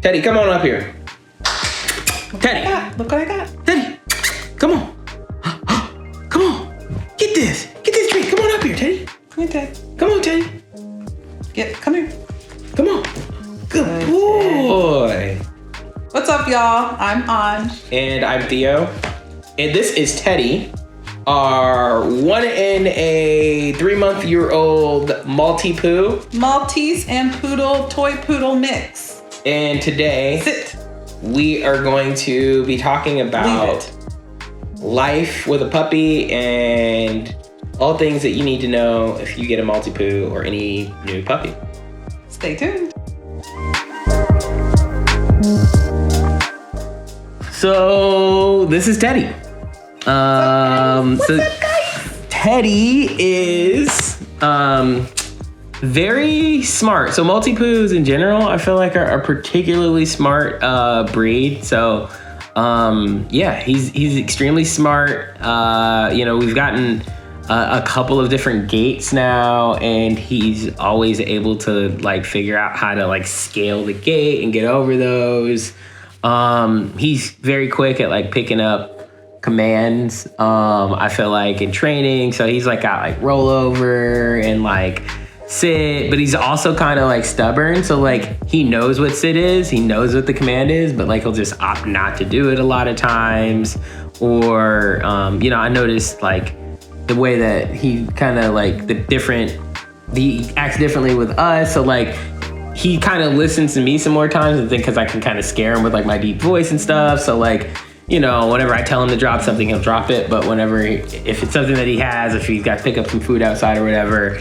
Teddy, come on up here. Teddy. Look what I got. Teddy, come on. Come on. Get this treat. Come on up here, Teddy. Come here, Ted. Come on, Teddy. Come here. Come on. Good boy. What's up, y'all? I'm Anj. And I'm Theo. And this is Teddy, our 1 and a 3-month-old Maltipoo. Maltese and Toy Poodle mix. And today, we are going to be talking about life with a puppy and all things that you need to know if you get a Maltipoo or any new puppy. Stay tuned. So this is Teddy. What's up, guys? Teddy is very smart. So Maltipoos in general, I feel like are a particularly smart breed. So he's extremely smart. We've gotten a couple of different gaits now, and he's always able to like figure out how to like scale the gate and get over those. He's very quick at like picking up commands. I feel like in training, so he's like got like rollover and like sit, but he's also kind of like stubborn. So like he knows what sit is, he knows what the command is, but like he'll just opt not to do it a lot of times. Or I noticed like the way that he kind of like he acts differently with us. So like he kind of listens to me some more times, I think, because I can kind of scare him with like my deep voice and stuff. So like, whenever I tell him to drop something, he'll drop it. But if it's something that he has, if he's got to pick up some food outside or whatever,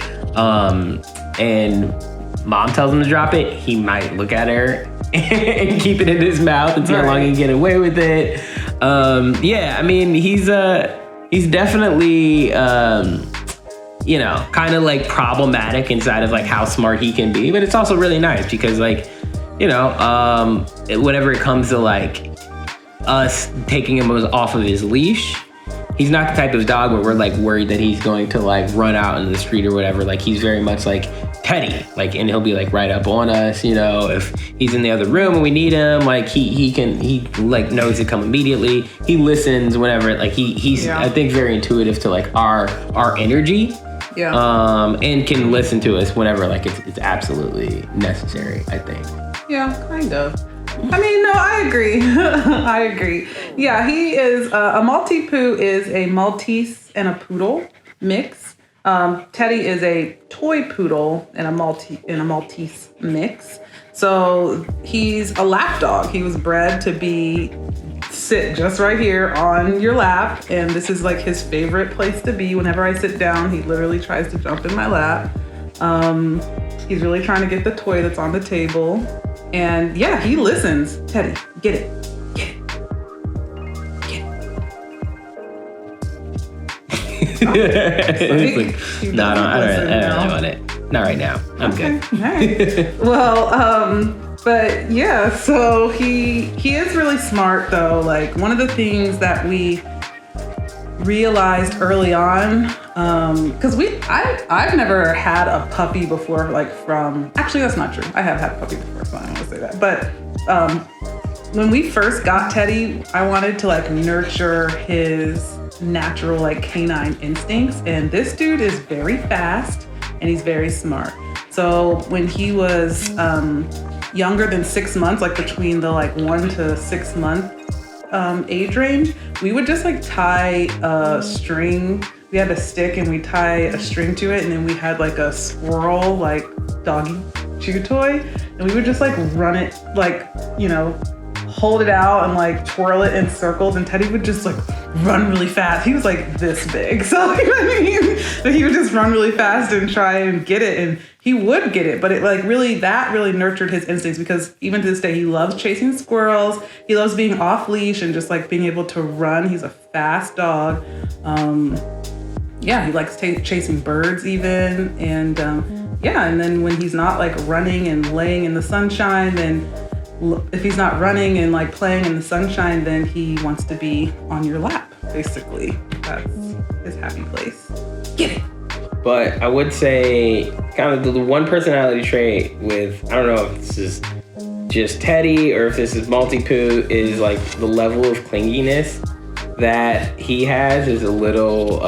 and mom tells him to drop it, he might look at her and keep it in his mouth and see how long he can get away with it. He's definitely, kind of like problematic inside of like how smart he can be, but it's also really nice because like, whenever it comes to like us taking him off of his leash, he's not the type of dog where we're like worried that he's going to like run out into the street or whatever. Like he's very much like Teddy, like, and he'll be like right up on us, if he's in the other room and we need him, like he like knows to come immediately. He listens whenever, like he's I think very intuitive to like our energy. Yeah. And can listen to us whenever like it's absolutely necessary, I think. Yeah, kind of. I mean, no, I agree. I agree. Yeah, he is a Maltipoo is a Maltese and a Poodle mix. Teddy is a toy poodle and a Maltese mix. So he's a lap dog. He was bred to sit just right here on your lap, and this is like his favorite place to be. Whenever I sit down, he literally tries to jump in my lap. He's really trying to get the toy that's on the table. And yeah, he listens. Teddy, get it. Like, no, I don't really want it. Not right now. I'm good. All right. Well, but yeah, so he is really smart though. Like one of the things that we realized early on, because I've never had a puppy before, actually that's not true. I have had a puppy before, so I don't want to say that. But when we first got Teddy, I wanted to like nurture his natural like canine instincts, and this dude is very fast and he's very smart. So when he was younger than 6 months, like between the like 1 to 6 month age range, we would just like tie a string. We had a stick and we tie a string to it, and then we had like a squirrel like doggy chew toy, and we would just like run it, like hold it out and like twirl it in circles, and Teddy would just like run really fast. He was like this big, so but he would just run really fast and try and get it, and he would get it. But it like really nurtured his instincts, because even to this day he loves chasing squirrels. He loves being off leash and just like being able to run. He's a fast dog. He likes chasing birds even, and and then when he's not like running and laying in the sunshine, then if he's not running and like playing in the sunshine, then he wants to be on your lap, basically. That's his happy place. Get it. But I would say kind of the one personality trait with, I don't know if this is just Teddy or if this is Maltipoo, is like the level of clinginess that he has is a little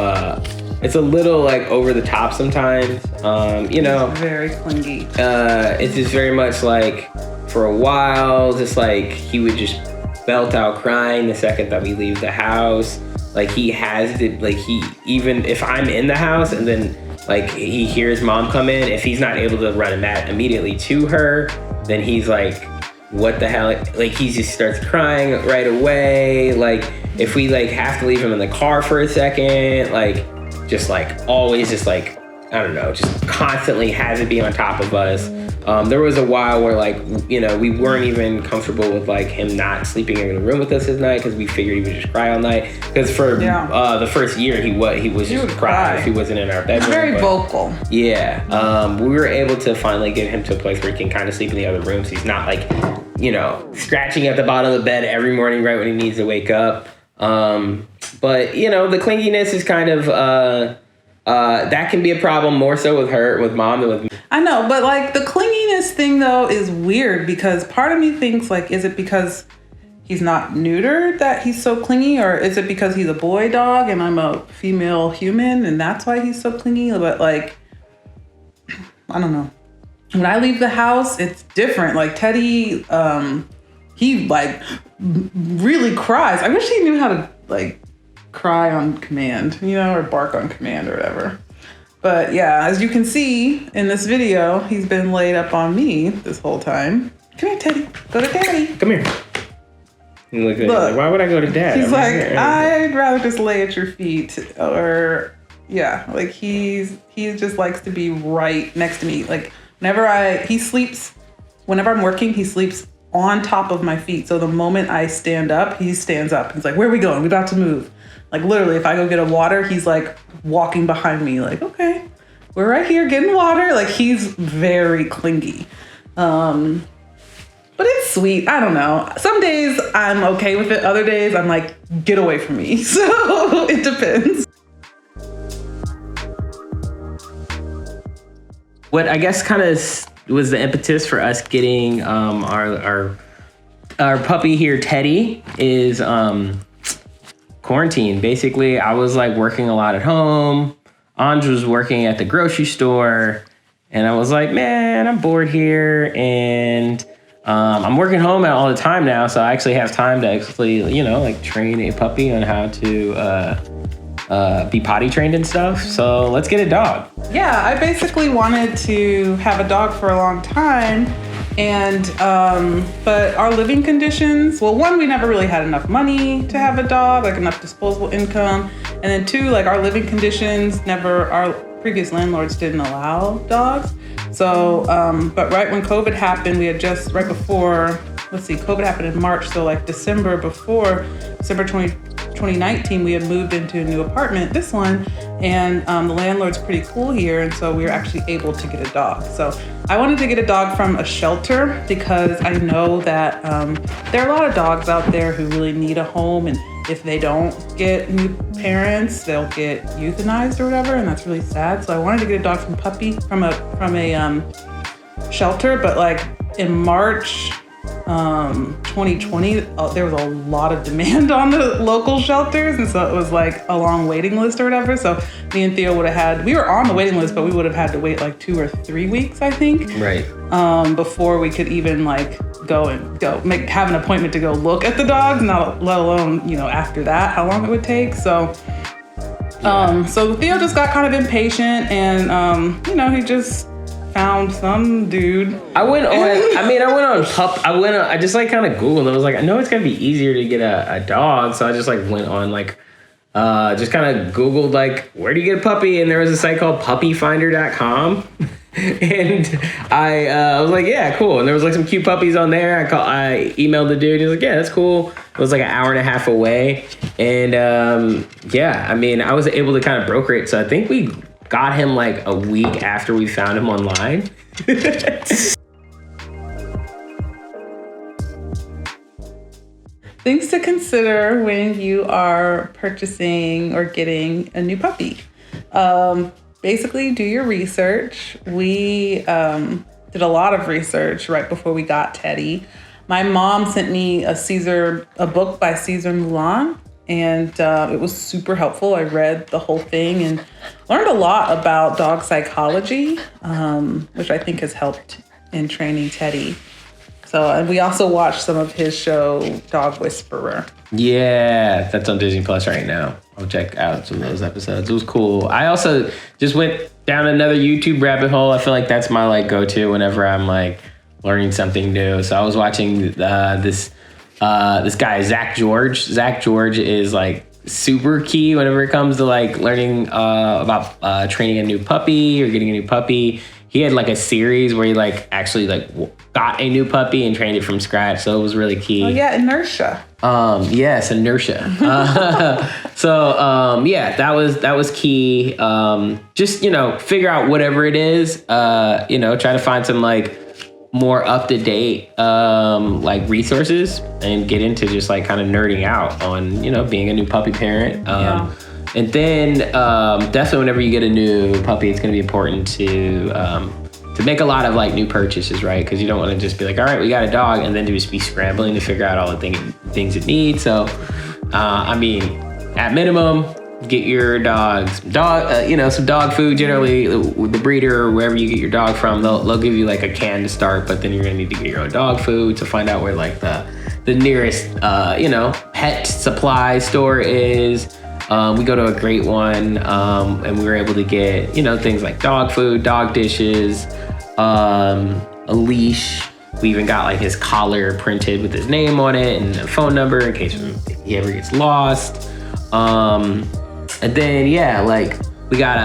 it's a little like over the top sometimes. It's very clingy. It's just very much like for a while, just like he would just belt out crying the second that we leave the house. Like he has to, like he, even if I'm in the house and then like he hears mom come in, if he's not able to run immediately to her, then he's like, what the hell? Like he just starts crying right away. Like if we like have to leave him in the car for a second, like just like always just like, I don't know, just constantly has to be on top of us. There was a while where like, we weren't even comfortable with like him not sleeping in the room with us at night because we figured he would just cry all night. Because for the first year he would just cry if he wasn't in our bedroom. He's very vocal. Yeah. We were able to finally get him to a place where he can kind of sleep in the other rooms. He's not like, scratching at the bottom of the bed every morning right when he needs to wake up. But the clinginess is kind of that can be a problem more so with mom than with me. I know, but like the clinginess thing though is weird because part of me thinks like, is it because he's not neutered that he's so clingy, or is it because he's a boy dog and I'm a female human and that's why he's so clingy? But like, I don't know. When I leave the house, it's different. Like Teddy, he like really cries. I wish he knew how to like cry on command, or bark on command or whatever. But yeah, as you can see in this video, he's been laid up on me this whole time. Come here, Teddy. Go to Daddy. Come here. Look, like, why would I go to Dad? He's like, I'd rather just lay at your feet. Or yeah, like he just likes to be right next to me. Like whenever I'm working, he sleeps on top of my feet. So the moment I stand up, he stands up. He's like, where are we going? We're about to move. Like literally, if I go get a water, he's like walking behind me like, okay, we're right here getting water. Like he's very clingy. But it's sweet. I don't know. Some days I'm okay with it. Other days I'm like, get away from me. So it depends. What I guess kind of was the impetus for us getting our puppy here, Teddy, is quarantine. Basically, I was like working a lot at home. Anj was working at the grocery store, and I was like, man, I'm bored here, and I'm working home all the time now, so I actually have time to actually, like train a puppy on how to be potty trained and stuff. So let's get a dog. Yeah, I basically wanted to have a dog for a long time. And, but our living conditions, well, one, we never really had enough money to have a dog, like enough disposable income. And then two, like our living conditions our previous landlords didn't allow dogs. So, but right when COVID happened, we had COVID happened in March. So like December 2019, we had moved into a new apartment, this one, and the landlord's pretty cool here, and so we were actually able to get a dog. So I wanted to get a dog from a shelter because I know that there are a lot of dogs out there who really need a home, and if they don't get new parents, they'll get euthanized or whatever, and that's really sad. So I wanted to get a dog from a shelter, but like in March 2020, there was a lot of demand on the local shelters, and so it was like a long waiting list or whatever. So me and Theo we were on the waiting list, but we would have had to wait like 2 or 3 weeks, I think, right, before we could even like have an appointment to go look at the dogs, let alone after that how long it would take. So so Theo just got kind of impatient, and he just found some dude. I just like kind of Googled. I was like, I know it's gonna be easier to get a dog, so I just like went on like just kind of Googled like, where do you get a puppy? And there was a site called puppyfinder.com. And I was like, yeah, cool. And there was like some cute puppies on there. I emailed the dude. He was like, yeah, that's cool. It was like an hour and a half away. And I was able to kind of broker it. So I think we got him like a week after we found him online. Things to consider when you are purchasing or getting a new puppy. Basically, do your research. We did a lot of research right before we got Teddy. My mom sent me a book by Cesar Millan, and it was super helpful. I read the whole thing and learned a lot about dog psychology, which I think has helped in training Teddy. So, and we also watched some of his show, Dog Whisperer. Yeah, that's on Disney Plus right now. I'll check out some of those episodes. It was cool. I also just went down another YouTube rabbit hole. I feel like that's my like go-to whenever I'm like learning something new. So I was watching this guy, Zach George. Zach George is like super key whenever it comes to like learning about training a new puppy or getting a new puppy. He had like a series where he like actually like got a new puppy and trained it from scratch. So it was really key. Oh yeah, inertia. Yes, inertia. Yeah, that was key. Just, figure out whatever it is, try to find some like more up to date, like resources and get into just like kind of nerding out on, being a new puppy parent. And then definitely whenever you get a new puppy, it's going to be important to make a lot of like new purchases, right? Because you don't want to just be like, all right, we got a dog, and then just be scrambling to figure out all the things it needs. So, at minimum, get your dog some dog food. Generally, the breeder or wherever you get your dog from, they'll give you like a can to start, but then you're gonna need to get your own dog food to find out where like the nearest pet supply store is. We go to a great one, and we were able to get, things like dog food, dog dishes, a leash. We even got like his collar printed with his name on it and a phone number in case he ever gets lost. And then, like we got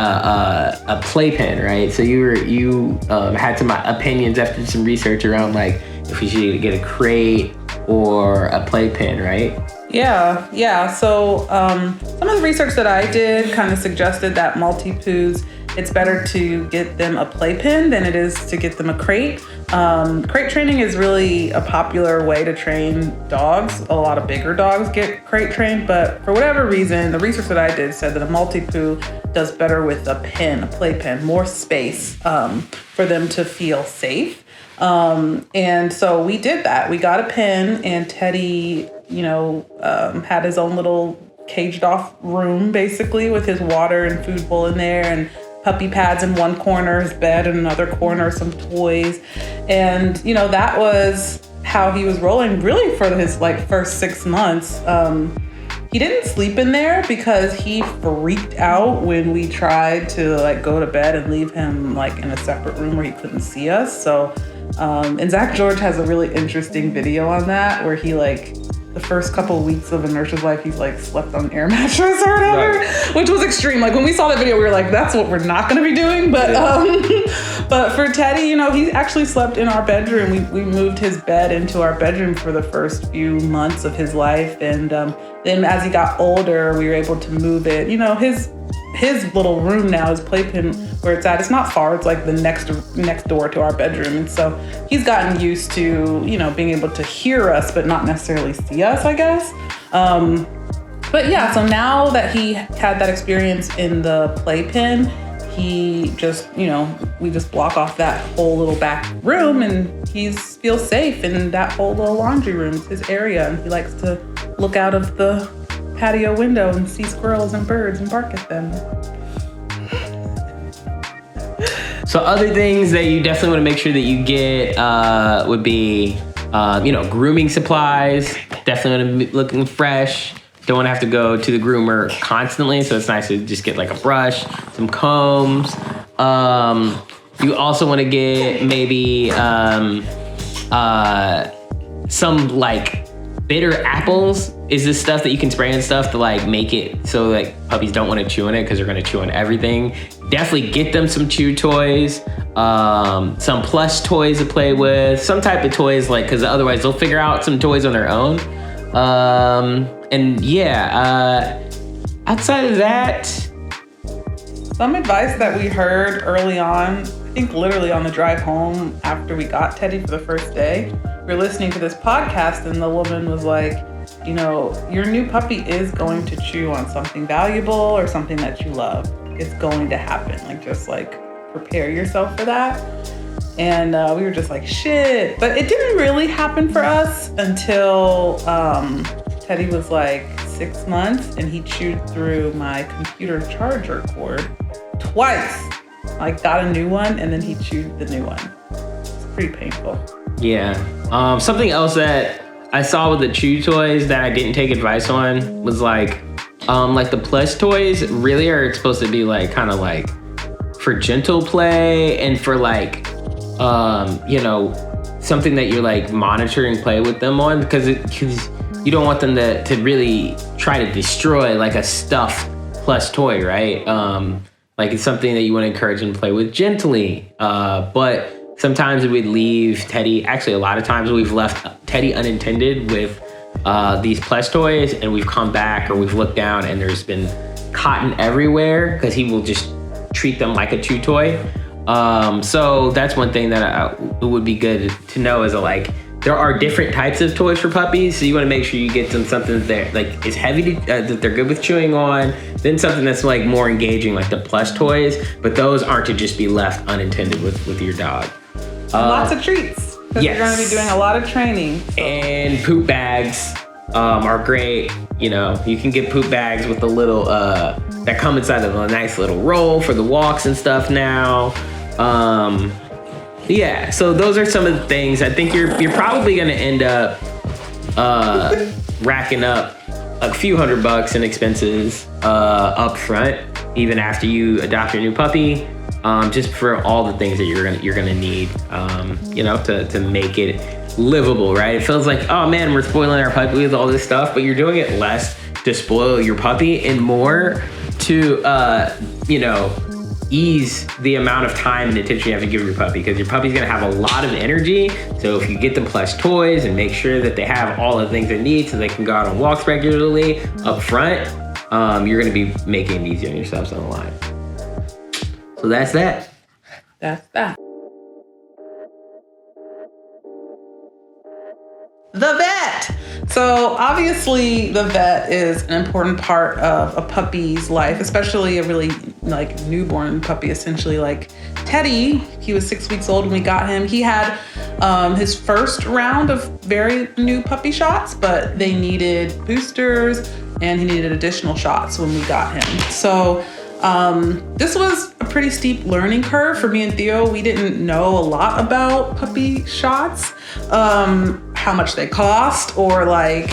a playpen, right? So you had some opinions after some research around like if we should get a crate or a playpen, right? Yeah. So some of the research that I did kind of suggested that Maltipoos, it's better to get them a playpen than it is to get them a crate. Crate training is really a popular way to train dogs. A lot of bigger dogs get crate trained, but for whatever reason, the research that I did said that a Maltipoo does better with a playpen, more space for them to feel safe. And so we did that. We got a pen, and Teddy, had his own little caged off room basically with his water and food bowl in there and puppy pads in one corner, his bed in another corner, some toys. And, that was how he was rolling really for his like first 6 months. He didn't sleep in there because he freaked out when we tried to like go to bed and leave him like in a separate room where he couldn't see us. So, and Zach George has a really interesting video on that where he like, the first couple of weeks of Inertia's life, he's like slept on an air mattress or whatever, which was extreme. Like when we saw that video, we were like, that's what we're not going to be doing. But but for Teddy, he actually slept in our bedroom. We moved his bed into our bedroom for the first few months of his life. And then as he got older, we were able to move it. His little room now, his playpen where it's at, it's not far. It's like the next door to our bedroom. And so he's gotten used to, being able to hear us, but not necessarily see us, I guess. But yeah, so now that he had that experience in the playpen, he just, we just block off that whole little back room and he feels safe in that whole little laundry room. It's his area. And he likes to look out of the patio window and see squirrels and birds and bark at them. So other things that you definitely want to make sure that you get would be, grooming supplies. Definitely want to be looking fresh. Don't want to have to go to the groomer constantly. So it's nice to just get like a brush, some combs. You also want to get maybe some like bitter apples is this stuff that you can spray and stuff to like make it so like puppies don't want to chew on it because they're going to chew on everything. Definitely get them some chew toys, some plush toys to play with, some type of toys like because otherwise they'll figure out some toys on their own. Outside of that, some advice that we heard early on, I think literally on the drive home after we got Teddy for the first day, we were listening to this podcast and the woman was like, your new puppy is going to chew on something valuable or something that you love. It's going to happen. Just prepare yourself for that. And we were just like, shit. But it didn't really happen for us until Teddy was like 6 months, and he chewed through my computer charger cord twice. Like, got a new one, and then he chewed the new one. It's pretty painful. Yeah. Something else that I saw with the chew toys that I didn't take advice on was like the plush toys really are supposed to be like kind of like for gentle play and for like something that you're like monitoring play with them on, because you don't want them to really try to destroy like a stuffed plush toy, right? Like it's something that you want to encourage them to play with gently. But sometimes we'd leave Teddy, actually a lot of times we've left Teddy unattended with these plush toys, and we've come back or we've looked down and there's been cotton everywhere because he will just treat them like a chew toy. So that's one thing that it would be good to know is like there are different types of toys for puppies. So you want to make sure you get them something that like is heavy that they're good with chewing on, then something that's like more engaging like the plush toys, but those aren't to just be left unattended with your dog. Lots of treats. Because yes. You're going to be doing a lot of training. So. And poop bags are great. You know, you can get poop bags with the little, that come inside of a nice little roll for the walks and stuff now. Yeah, so those are some of the things. I think you're probably going to end up racking up a few $100 in expenses up front, even after you adopt your new puppy. Just for all the things that you're gonna need, to make it livable, right? It feels like, oh man, we're spoiling our puppy with all this stuff, but you're doing it less to spoil your puppy and more to, ease the amount of time and attention you have to give your puppy, because your puppy's gonna have a lot of energy. So if you get them plush toys and make sure that they have all the things they need so they can go out on walks regularly up front, you're gonna be making it easy on yourselves on the line. So that's that. That's that. The vet. So obviously the vet is an important part of a puppy's life, especially a really like newborn puppy, essentially. Like Teddy, he was 6 weeks old when we got him. He had his first round of very new puppy shots, but they needed boosters and he needed additional shots when we got him. So this was a pretty steep learning curve for me and Theo. We didn't know a lot about puppy shots, how much they cost, or like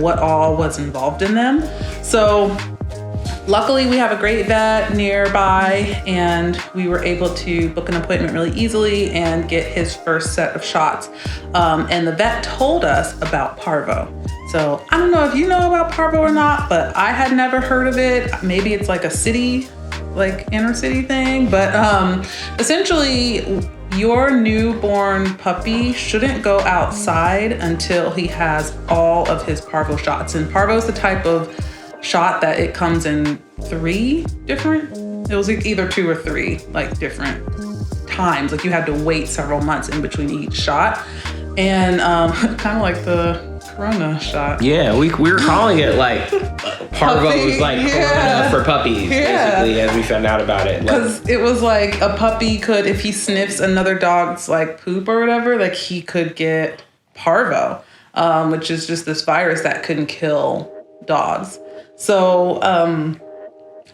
what all was involved in them. So luckily we have a great vet nearby, and we were able to book an appointment really easily and get his first set of shots. And the vet told us about parvo. So I don't know if you know about parvo or not, but I had never heard of it. Maybe it's like a city, like inner city thing, but essentially your newborn puppy shouldn't go outside until he has all of his parvo shots. And parvo is the type of shot that it comes in 3 different, it was either 2 or 3 like different times. Like you had to wait several months in between each shot. And kind of like the Corona shot. Yeah, we were calling it like parvo was like Corona for puppies, basically, as we found out about it. Because it was like a puppy could, if he sniffs another dog's like poop or whatever, like he could get parvo, which is just this virus that can kill dogs. So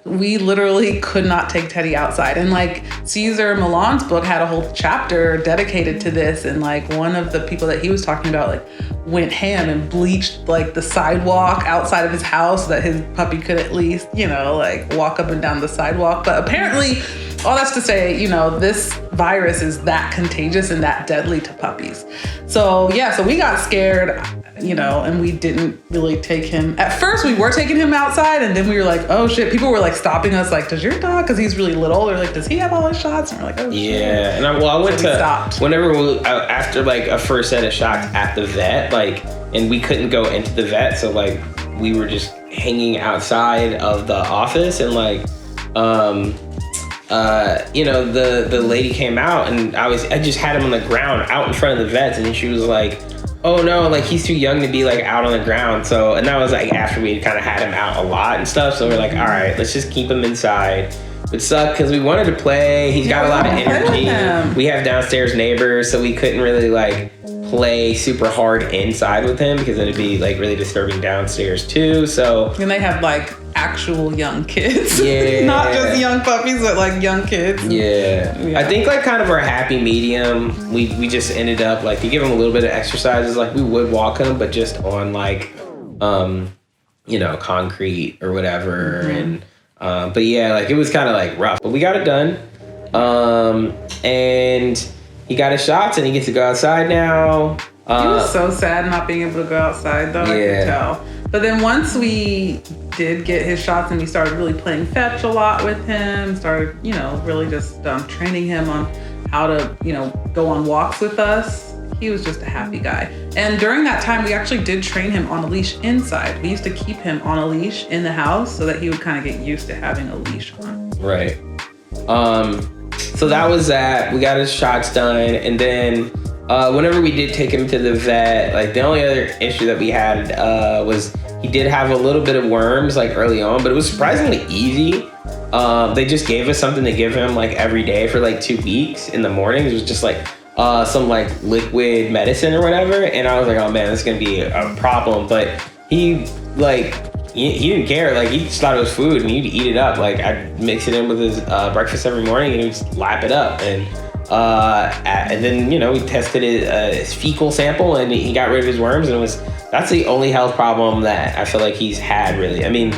we literally could not take Teddy outside. And like Cesar Milan's book had a whole chapter dedicated to this. And like one of the people that he was talking about like went ham and bleached like the sidewalk outside of his house so that his puppy could at least, like walk up and down the sidewalk. But apparently, all that's to say, this virus is that contagious and that deadly to puppies. So yeah, so we got scared, and we didn't really take him. At first we were taking him outside, and then we were like, oh shit, people were like stopping us like, does your dog, because he's really little, they're like, does he have all his shots? And we're like, oh shit. Yeah, and I went to, stopped. Whenever after like a first set of shots at the vet, like, and we couldn't go into the vet, so like we were just hanging outside of the office, and like the lady came out, and I just had him on the ground out in front of the vets, and she was like, oh no, like he's too young to be like out on the ground. So, and that was like after we had kind of had him out a lot and stuff. So we're like, all right, let's just keep him inside. which sucked because we wanted to play. He's got a lot of energy. We have downstairs neighbors, so we couldn't really like play super hard inside with him because it'd be like really disturbing downstairs too. So and they have like actual young kids. Yeah. Not just young puppies, but like young kids. Yeah. I think like kind of our happy medium, we just ended up like to give him a little bit of exercises, like we would walk him, but just on like concrete or whatever. And but yeah, like it was kind of like rough, but we got it done. And he got his shots and he gets to go outside now. He was so sad not being able to go outside though. Yeah. I could tell. But then once we did get his shots and we started really playing fetch a lot with him, started, really just training him on how to, go on walks with us. He was just a happy guy. And during that time, we actually did train him on a leash inside. We used to keep him on a leash in the house so that he would kind of get used to having a leash on. Right. So that was that. We got his shots done. And then whenever we did take him to the vet, like the only other issue that we had was he did have a little bit of worms like early on, but it was surprisingly easy. They just gave us something to give him like every day for like 2 weeks in the mornings. It was just like some like liquid medicine or whatever. And I was like, oh man, this is gonna be a problem. But he didn't care. Like he just thought it was food and he'd eat it up. Like I'd mix it in with his breakfast every morning and he'd just lap it up. And then, we tested his fecal sample and he got rid of his worms, and that's the only health problem that I feel like he's had really. I mean,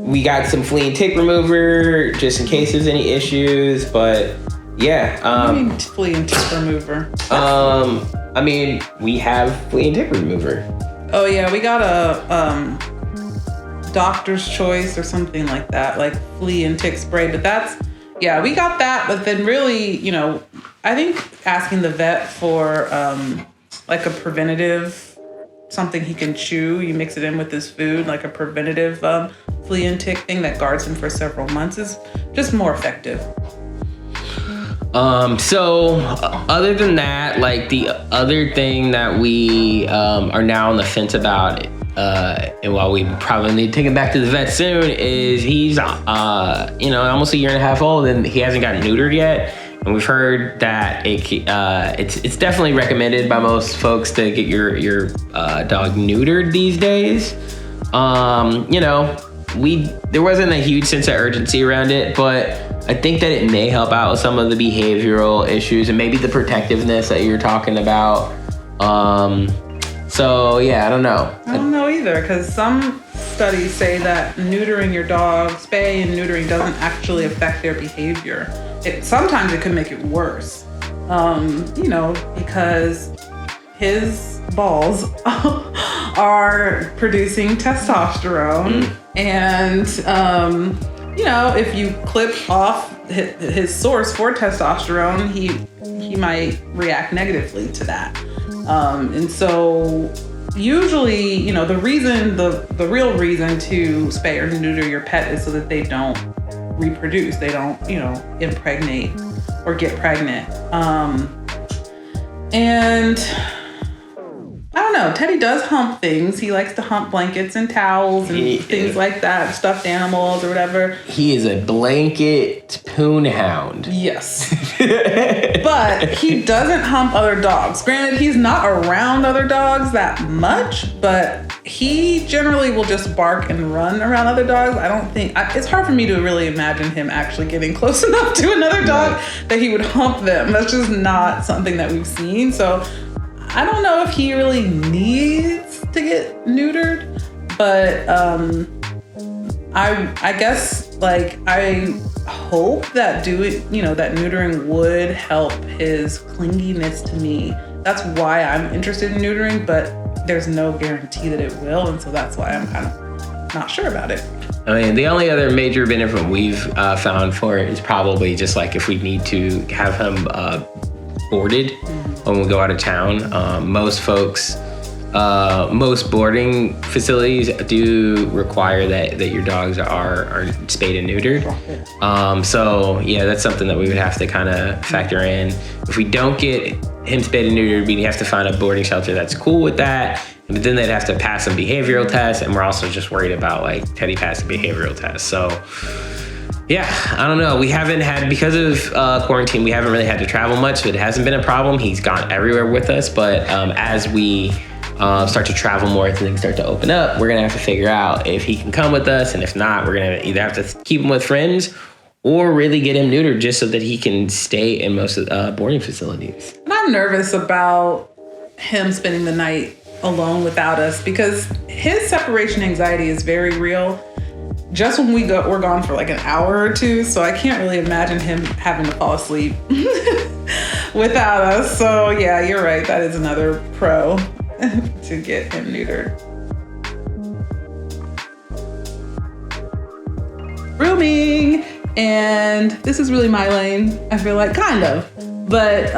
we got some flea and tick remover just in case there's any issues, but yeah. What do you mean flea and tick remover? We have flea and tick remover. Oh yeah, we got a doctor's choice or something like that, like flea and tick spray, but we got that, but then really, I think asking the vet for like a preventative, something he can chew, you mix it in with his food, like a preventative flea and tick thing that guards him for several months is just more effective. So other than that, like the other thing that we are now on the fence about, and while we probably need to take him back to the vet soon, is he's almost a year and a half old and he hasn't gotten neutered yet. And we've heard that it's definitely recommended by most folks to get your dog neutered these days. There wasn't a huge sense of urgency around it, but I think that it may help out with some of the behavioral issues and maybe the protectiveness that you're talking about. So yeah, I don't know. I don't know either, because some studies say that neutering your dog, spay and neutering doesn't actually affect their behavior. Sometimes it could make it worse, because his balls are producing testosterone. And, if you clip off his source for testosterone, he might react negatively to that. And so usually, the real reason to spay or neuter your pet is so that they don't reproduce. They don't, impregnate or get pregnant. And I don't know, Teddy does hump things. He likes to hump blankets and towels and things like that, stuffed animals or whatever. He is a blanket poon hound. Yes. But he doesn't hump other dogs. Granted, he's not around other dogs that much, but he generally will just bark and run around other dogs. I don't think, it's hard for me to really imagine him actually getting close enough to another dog that he would hump them. That's just not something that we've seen. So I don't know if he really needs to get neutered, but I guess like I hope that that neutering would help his clinginess to me. That's why I'm interested in neutering, but there's no guarantee that it will, and so that's why I'm kind of not sure about it. I mean, the only other major benefit we've found for it is probably just like if we need to have him boarded when we go out of town. Most boarding facilities do require that your dogs are spayed and neutered. So yeah, that's something that we would have to kind of factor in. If we don't get him spayed and neutered, we'd have to find a boarding shelter that's cool with that. But then they'd have to pass some behavioral tests, and we're also just worried about like Teddy passing behavioral tests. So Yeah, I don't know. We haven't had, because of quarantine, we haven't really had to travel much, so it hasn't been a problem. He's gone everywhere with us, but as we start to travel more, things start to open up, we're going to have to figure out if he can come with us, and if not, we're going to either have to keep him with friends or really get him neutered just so that he can stay in most of the boarding facilities. And I'm nervous about him spending the night alone without us because his separation anxiety is very real. Just when we're gone for like an hour or two, so I can't really imagine him having to fall asleep without us. So yeah, you're right. That is another pro to get him neutered. Grooming, and this is really my lane. I feel like kind of, but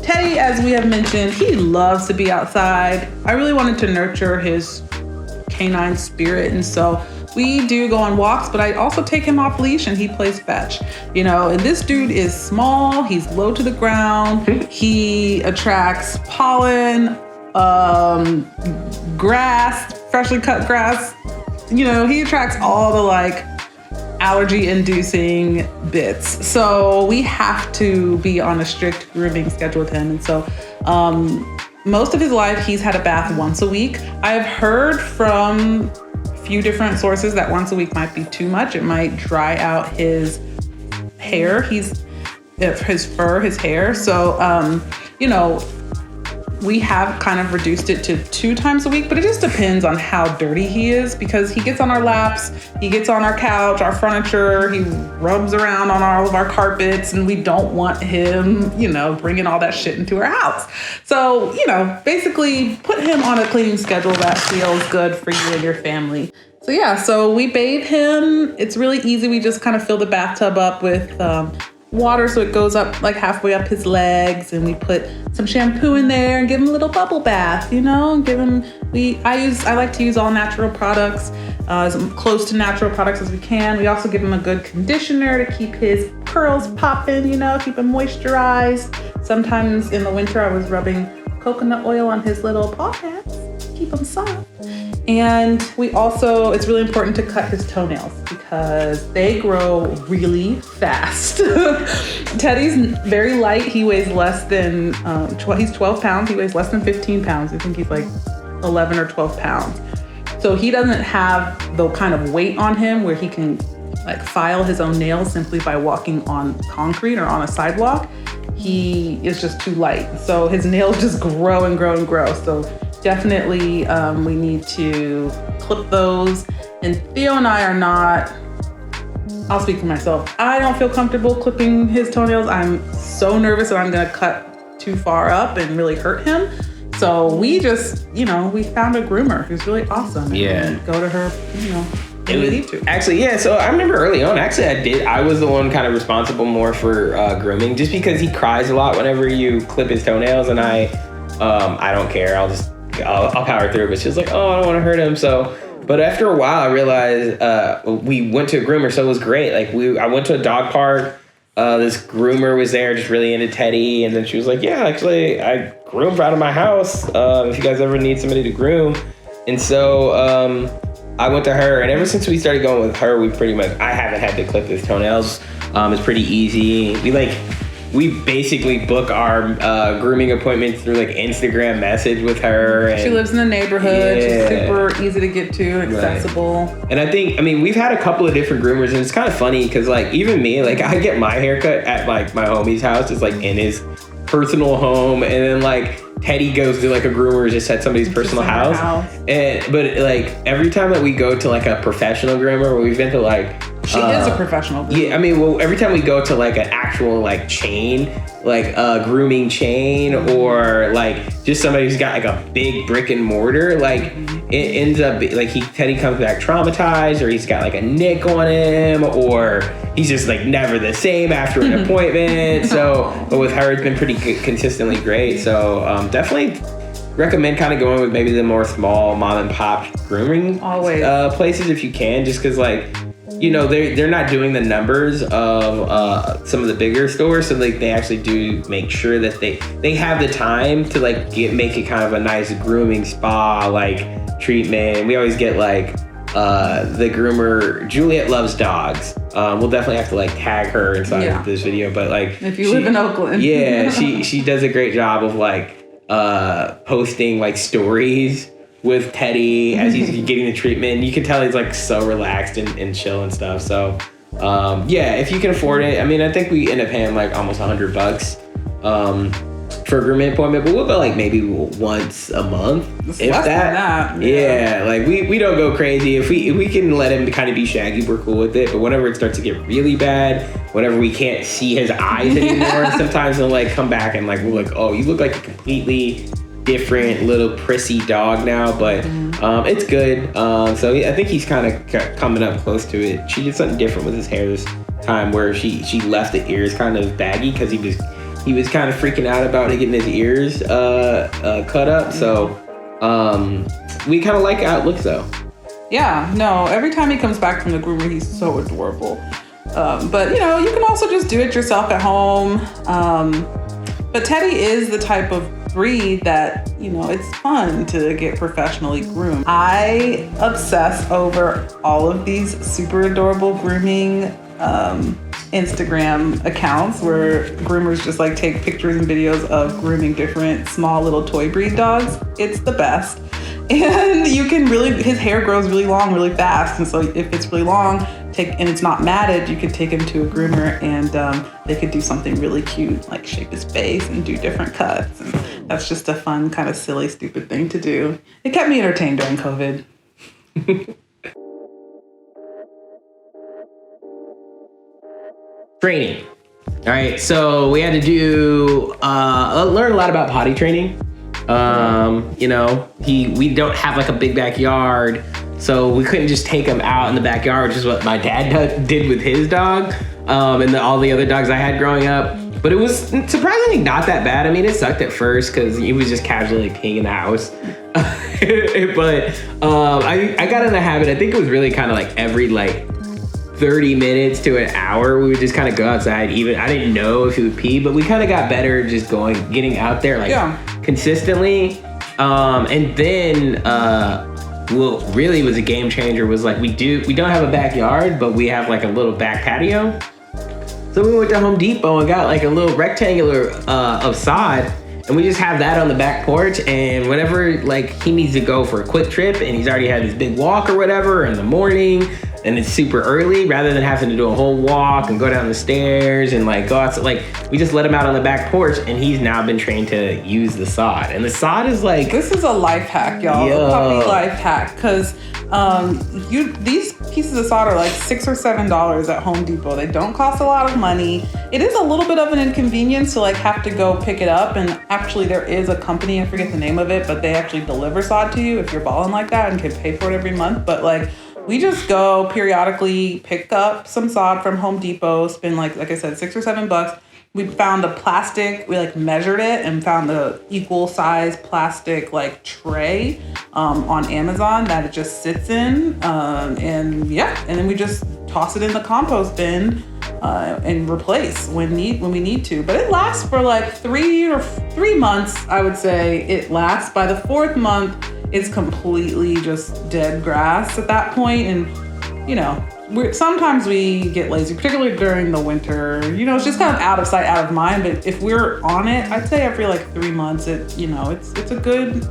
Teddy, as we have mentioned, he loves to be outside. I really wanted to nurture his canine spirit, and so we do go on walks, but I also take him off leash and he plays fetch, and this dude is small. He's low to the ground. He attracts pollen, grass, freshly cut grass. He attracts all the like allergy inducing bits. So we have to be on a strict grooming schedule with him. And so, most of his life, he's had a bath once a week. I've heard from few different sources that once a week might be too much. It might dry out his hair, his fur, his hair. So, we have kind of reduced it to 2 times a week, but it just depends on how dirty he is because he gets on our laps, he gets on our couch, our furniture, he rubs around on all of our carpets, and we don't want him, bringing all that shit into our house. So, basically put him on a cleaning schedule that feels good for you and your family. So yeah, so we bathe him. It's really easy. We just kind of fill the bathtub up with water so it goes up like halfway up his legs, and we put some shampoo in there and give him a little bubble bath, give him, I like to use all natural products, as close to natural products as we can. We also give him a good conditioner to keep his curls popping, keep him moisturized. Sometimes in the winter I was rubbing coconut oil on his little paw pads to keep him soft. And it's really important to cut his toenails because they grow really fast. Teddy's very light. He weighs less than, he's 12 pounds. He weighs less than 15 pounds. I think he's like 11 or 12 pounds. So he doesn't have the kind of weight on him where he can like file his own nails simply by walking on concrete or on a sidewalk. He is just too light. So his nails just grow and grow and grow. So definitely, we need to clip those. And Theo and I are not, I'll speak for myself. I don't feel comfortable clipping his toenails. I'm so nervous that I'm gonna cut too far up and really hurt him. So we just, we found a groomer who's really awesome. And we go to her, when we need to. Actually, yeah, so I remember early on, I was the one kind of responsible more for grooming just because he cries a lot whenever you clip his toenails, and I don't care. I'll power through, but she was like, oh, I don't want to hurt him. So, but after a while, I realized we went to a groomer, so it was great. Like I went to a dog park. This groomer was there, just really into Teddy, and then she was like, yeah, actually, I groom right out of my house. If you guys ever need somebody to groom, and so I went to her, and ever since we started going with her, I haven't had to clip his toenails. It's pretty easy. We basically book our grooming appointments through like Instagram message with her. And she lives in the neighborhood. Yeah. She's super easy to get to, accessible. Right. And I think, we've had a couple of different groomers, and it's kind of funny because like even me, like I get my haircut at like my homie's house, just like in his personal home, and then like Teddy goes to like a groomer just at somebody's personal house. But like every time that we go to like a professional groomer, we've been to like she is a professional groomer. Yeah, every time we go to like an actual like chain, like a grooming chain, or like just somebody who's got like a big brick and mortar, like it ends up like Teddy comes back traumatized, or he's got like a nick on him, or he's just like never the same after an appointment. So, but with her, it's been pretty consistently great. So definitely recommend kind of going with maybe the more small mom and pop grooming places if you can, just because like, they're not doing the numbers of some of the bigger stores, so like they actually do make sure that they have the time to like make it kind of a nice grooming spa like treatment. We always get like the groomer, Juliet loves dogs. We'll definitely have to like tag her inside of this video, but like if you live in Oakland. Yeah, she does a great job of like posting like stories with Teddy as he's getting the treatment. You can tell he's like so relaxed and chill and stuff. So yeah, if you can afford it. I mean, I think we end up paying like almost $100 for a grooming appointment, but we'll go like maybe once a month. It's less than that. Yeah, like we don't go crazy. If we can let him kind of be shaggy, we're cool with it. But whenever it starts to get really bad, whenever we can't see his eyes anymore, sometimes he'll like come back and like we're like, oh, you look like a completely different little prissy dog now. But it's good. So I think he's kind of coming up close to it. She did something different with his hair this time, where she left the ears kind of baggy because he was kind of freaking out about getting his ears cut up. So we kind of like how it looks though. Yeah, no, every time he comes back from the groomer, he's so adorable. But you know, you can also just do it yourself at home. But Teddy is the type of breed that, you know, it's fun to get professionally groomed. I obsess over all of these super adorable grooming Instagram accounts where groomers just like take pictures and videos of grooming different small little toy breed dogs. It's the best. And you can really, his hair grows really long really fast. And so if it's really long, and it's not matted, you could take him to a groomer and they could do something really cute, like shape his face and do different cuts. And that's just a fun, kind of silly, stupid thing to do. It kept me entertained during COVID. Training. All right, so we had to do learn a lot about potty training. You know, we don't have like a big backyard, so we couldn't just take him out in the backyard, which is what my dad did with his dog, and all the other dogs I had growing up. But it was surprisingly not that bad. I mean, it sucked at first because he was just casually peeing in the house. But I got in the habit. I think it was really kind of like every like 30 minutes to an hour, we would just kind of go outside. Even I didn't know if he would pee, but we kind of got better just getting out there like consistently. And then what really was a game changer was like we don't have a backyard, but we have like a little back patio. So we went to Home Depot and got like a little rectangular of sod, and we just have that on the back porch. And whenever like he needs to go for a quick trip and he's already had his big walk or whatever in the morning, and it's super early, rather than having to do a whole walk and go down the stairs and like go outside, like we just let him out on the back porch, and he's now been trained to use the sod. And the sod is like, this is a life hack, y'all. A puppy life hack, because these pieces of sod are like $6 or $7 at Home Depot. They don't cost a lot of money. It is a little bit of an inconvenience to like have to go pick it up, and actually there is a company, I forget the name of it, but they actually deliver sod to you if you're balling like that and can pay for it every month. But like, we just go periodically pick up some sod from Home Depot, spend like I said, $6 or $7. We found a plastic, we like measured it and found the equal size plastic like tray on Amazon that it just sits in. And then we just toss it in the compost bin and replace when we need to. But it lasts for like 3 months, I would say it lasts. By the 4th month, it's completely just dead grass at that point. And, you know, sometimes we get lazy, particularly during the winter. You know, it's just kind of out of sight, out of mind. But if we're on it, I'd say every like 3 months, it's a good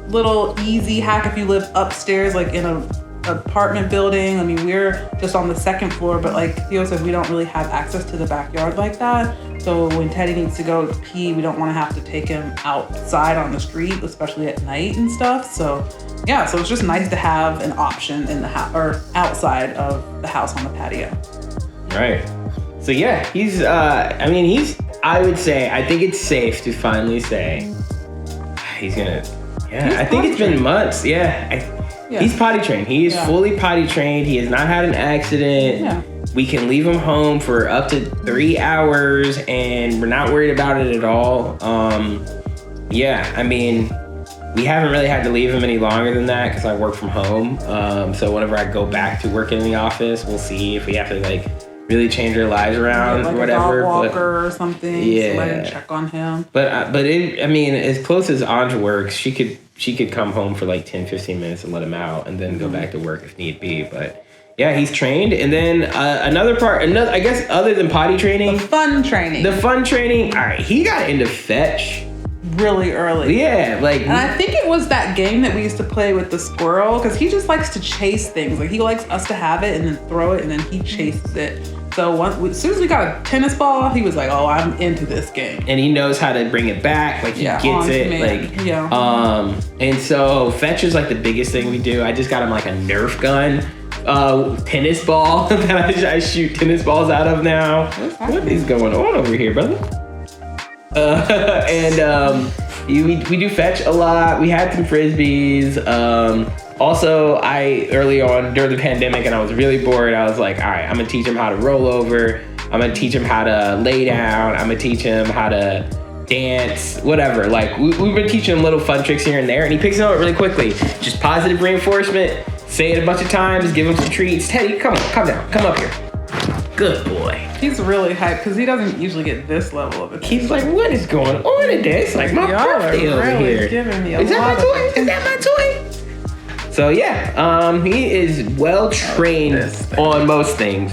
little easy hack if you live upstairs, like in a apartment building. I mean, we're just on the 2nd floor, but like Theo said, we don't really have access to the backyard like that. So when Teddy needs to go pee, we don't want to have to take him outside on the street, especially at night and stuff. So yeah, so it's just nice to have an option in the house or outside of the house on the patio. Right. So yeah, I would say, I think it's safe to finally say he's I think it's been months. He's potty trained. He is fully potty trained. He has not had an accident. Yeah. We can leave him home for up to 3 hours and we're not worried about it at all. I mean, we haven't really had to leave him any longer than that because I work from home. So whenever I go back to working in the office, we'll see if we have to like really change their lives around like or whatever. A dog walker or something. Yeah. So let him check on him. But I mean, as close as Anj works, she could come home for like 10, 15 minutes and let him out and then go back to work if need be. But yeah, he's trained. And then another I guess other than potty training. The fun training. All right, he got into fetch. Really early. Yeah, like. And I think it was that game that we used to play with the squirrel, because he just likes to chase things. Like he likes us to have it and then throw it and then he chases it. So as soon as we got a tennis ball, he was like, "Oh, I'm into this game." And he knows how to bring it back. Like he gets it. Man. Like yeah. And so fetch is like the biggest thing we do. I just got him like a Nerf gun. Tennis ball that I shoot tennis balls out of now. What is going on over here, brother? We do fetch a lot. We had some frisbees. Also, early on during the pandemic, and I was really bored, I was like, all right, I'm gonna teach him how to roll over. I'm gonna teach him how to lay down. I'm gonna teach him how to dance, whatever. Like we've been teaching him little fun tricks here and there, and he picks it up really quickly. Just positive reinforcement. Say it a bunch of times. Give him some treats. Teddy, come on, come down, come up here. Good boy. He's really hyped because he doesn't usually get this level of attention. He's like, what is going on today? It's like my birthday over here. Giving me Is that my toy? Is that my toy? So yeah, he is well trained on most things.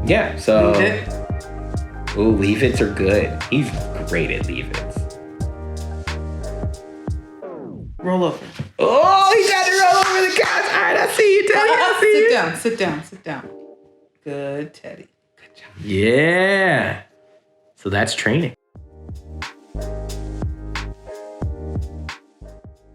Yeah, so. Ooh, leave-its are good. He's great at leave-its. Roll over. Oh, he got to roll over the couch. All right, I see you, Teddy. I see you. Sit down. Good, Teddy. Good job. Yeah. So that's training.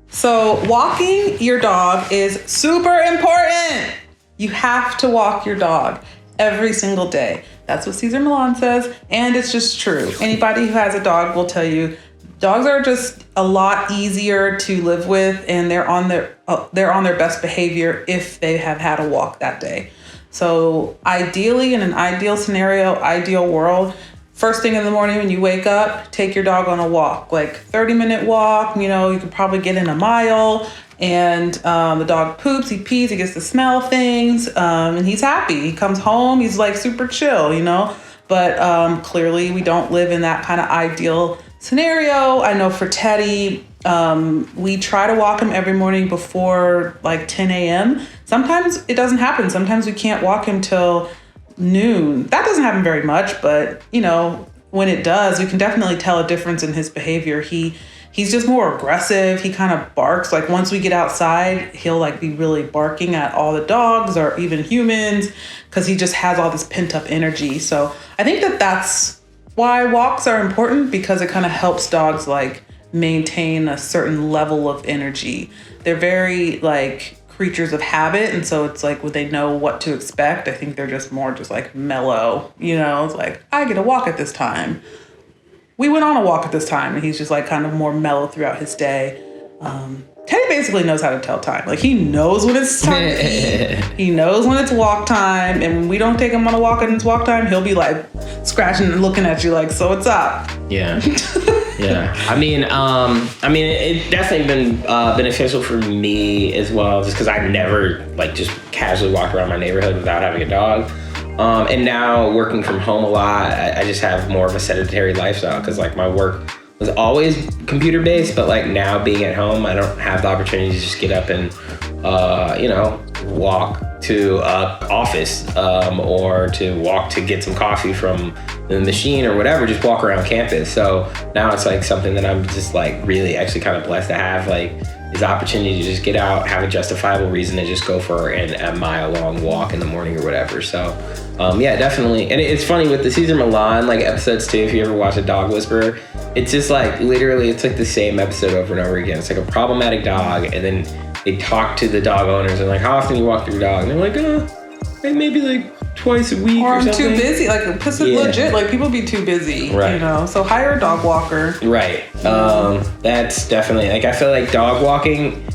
So walking your dog is super important. You have to walk your dog every single day. That's what Cesar Millan says, and it's just true. Anybody who has a dog will tell you dogs are just a lot easier to live with, and they're on their best behavior if they have had a walk that day. So ideally, in an ideal scenario, ideal world, first thing in the morning when you wake up, take your dog on a walk, like 30-minute walk. You know, you could probably get in a mile, and the dog poops, he pees, he gets to smell things, and he's happy. He comes home, he's like super chill, you know. But clearly, we don't live in that kind of ideal scenario. I know for Teddy, we try to walk him every morning before like 10 a.m. Sometimes it doesn't happen. Sometimes we can't walk him till noon. That doesn't happen very much, but you know, when it does, we can definitely tell a difference in his behavior. He's just more aggressive. He kind of barks. Like once we get outside, he'll like be really barking at all the dogs or even humans because he just has all this pent up energy. So I think that's why walks are important, because it kind of helps dogs like maintain a certain level of energy. They're very like creatures of habit, and so it's like when they know what to expect, I think they're just more just like mellow, you know. It's like, I get a walk at this time, we went on a walk at this time, and he's just like kind of more mellow throughout his day. Teddy basically knows how to tell time. Like he knows when it's time to eat. He knows when it's walk time, and when we don't take him on a walk and it's walk time, he'll be like scratching and looking at you like, so what's up? Yeah. Yeah. I mean, it's definitely been beneficial for me as well, just because I never like just casually walk around my neighborhood without having a dog. And now working from home a lot, I just have more of a sedentary lifestyle, because like my work was always computer based, but like now being at home, I don't have the opportunity to just get up and, walk to office or to walk to get some coffee from the machine or whatever, just walk around campus. So now it's like something that I'm just like really actually kind of blessed to have, like this opportunity to just get out, have a justifiable reason to just go for a mile long walk in the morning or whatever. So yeah, definitely. And it's funny with the Cesar Millan like episodes too, if you ever watch a dog whisperer, it's just like literally it's like the same episode over and over again. It's like a problematic dog, and then they talk to the dog owners and like, how often you walk your dog? And they're like, maybe like twice a week or I'm something. too busy. Like, because it's legit. Like, people be too busy, right. You know? So hire a dog walker. Right. That's definitely, like, I feel like dog walking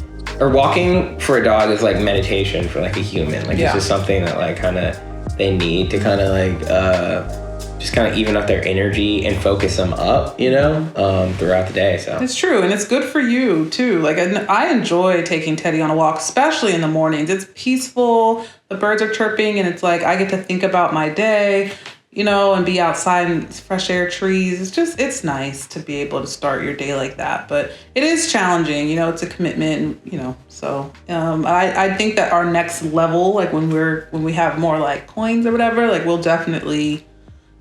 or walking for a dog is like meditation for like a human. Like, it's just something that like kind of they need to kind of like just kind of even up their energy and focus them up, throughout the day. So it's true. And it's good for you too. Like I enjoy taking Teddy on a walk, especially in the mornings. It's peaceful. The birds are chirping and it's like, I get to think about my day, and be outside in fresh air, trees. It's nice to be able to start your day like that. But it is challenging, it's a commitment, so I think that our next level, like when we have more like coins or whatever, like we'll definitely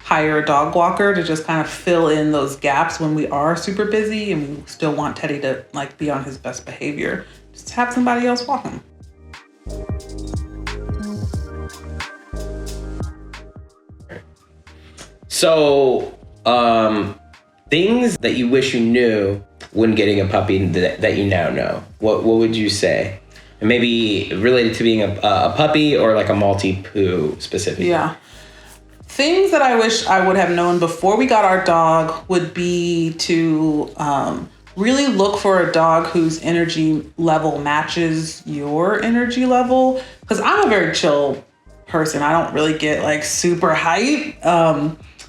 hire a dog walker to just kind of fill in those gaps when we are super busy and we still want Teddy to like be on his best behavior. Just have somebody else walk him. So, things that you wish you knew when getting a puppy that you now know, what would you say? And maybe related to being a puppy or like a Maltipoo specifically. Yeah. Things that I wish I would have known before we got our dog would be to really look for a dog whose energy level matches your energy level. Because I'm a very chill person. I don't really get like super hype.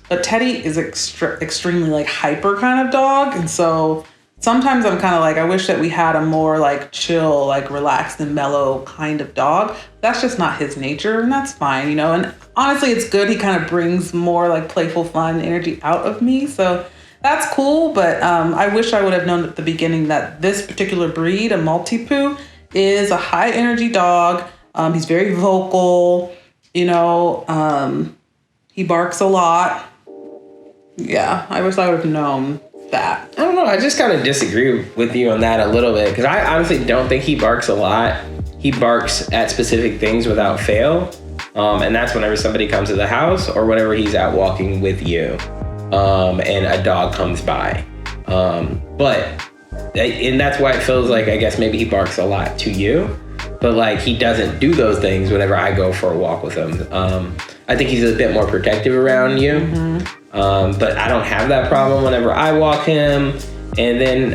But Teddy is extremely like hyper kind of dog. And so sometimes I'm kind of like, I wish that we had a more like chill, like relaxed and mellow kind of dog. That's just not his nature, and that's fine, And honestly, it's good. He kind of brings more like playful, fun energy out of me. So that's cool. But I wish I would have known at the beginning that this particular breed, a Maltipoo, is a high energy dog. He's very vocal, he barks a lot. Yeah, I wish I would have known that. I don't know. I just kind of disagree with you on that a little bit because I honestly don't think he barks a lot. He barks at specific things without fail. And that's whenever somebody comes to the house or whenever he's out walking with you and a dog comes by. And that's why it feels like, I guess maybe he barks a lot to you, but like he doesn't do those things whenever I go for a walk with him. I think he's a bit more protective around you. Mm-hmm. But I don't have that problem whenever I walk him. And then,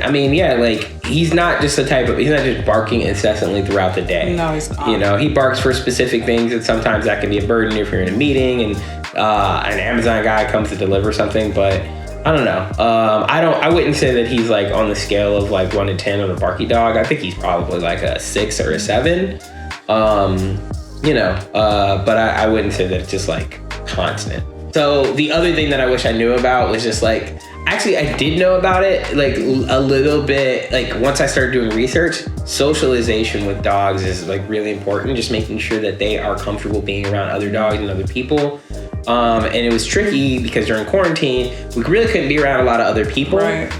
he's not just he's not just barking incessantly throughout the day. No, he's not. He barks for specific things, and sometimes that can be a burden if you're in a meeting and an Amazon guy comes to deliver something. But I don't know. I wouldn't say that he's like on the scale of like 1 to 10 of a barky dog. I think he's probably like a 6 or a 7. But I wouldn't say that it's just like constant. So the other thing that I wish I knew about was just like, actually I did know about it like a little bit, like once I started doing research. Socialization with dogs is like really important, just making sure that they are comfortable being around other dogs and other people. And it was tricky because during quarantine, we really couldn't be around a lot of other people, right.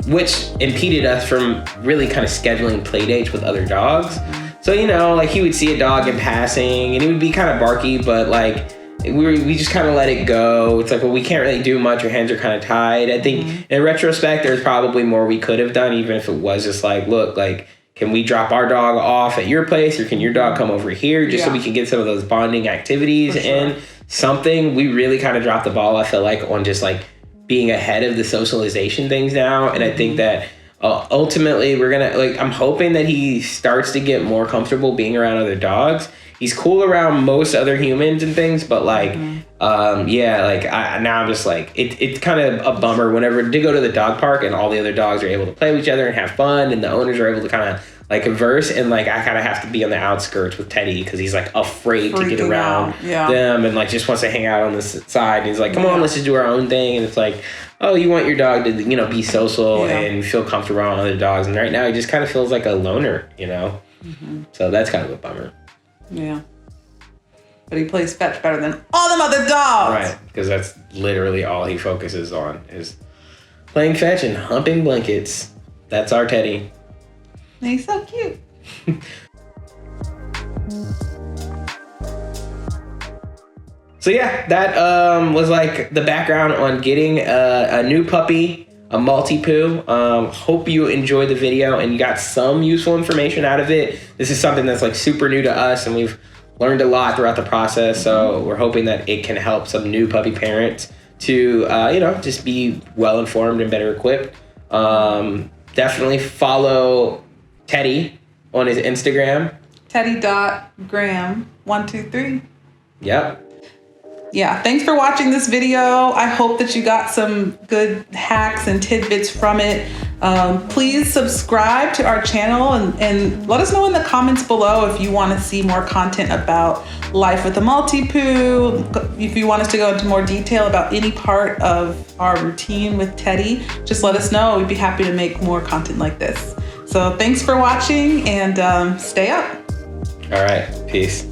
Which impeded us from really kind of scheduling play dates with other dogs. So, like he would see a dog in passing and it would be kind of barky, but like we just kind of let it go. It's like, well, we can't really do much. Our hands are kind of tied. I think in retrospect, there's probably more we could have done, even if it was just like, look, like, can we drop our dog off at your place or can your dog come over here just so we can get some of those bonding activities in something. We really kind of dropped the ball, I feel like, on just like being ahead of the socialization things now. And I think that ultimately we're going to like, I'm hoping that he starts to get more comfortable being around other dogs. He's cool around most other humans and things, but like, now I'm just like, it's kind of a bummer whenever to go to the dog park and all the other dogs are able to play with each other and have fun and the owners are able to kind of like converse, and like I kind of have to be on the outskirts with Teddy because he's like afraid to get around them and like just wants to hang out on the side. And he's like, come on, let's just do our own thing. And it's like, oh, you want your dog to, be social and feel comfortable around other dogs. And right now he just kind of feels like a loner, So that's kind of a bummer. Yeah. But he plays fetch better than all them other dogs. Right, because that's literally all he focuses on is playing fetch and humping blankets. That's our Teddy. And he's so cute. So yeah, that was like the background on getting a new puppy, a Maltipoo. Hope you enjoyed the video and you got some useful information out of it. This is something that's like super new to us and we've learned a lot throughout the process. So we're hoping that it can help some new puppy parents to, just be well informed and better equipped. Definitely follow Teddy on his Instagram. Teddy.Graham123. Yep. yeah, thanks for watching this video. I hope that you got some good hacks and tidbits from it. Please subscribe to our channel and let us know in the comments below if you want to see more content about life with the Maltipoo. If you want us to go into more detail about any part of our routine with Teddy, just let us know. We'd be happy to make more content like this. So thanks for watching, and stay up. All right, peace.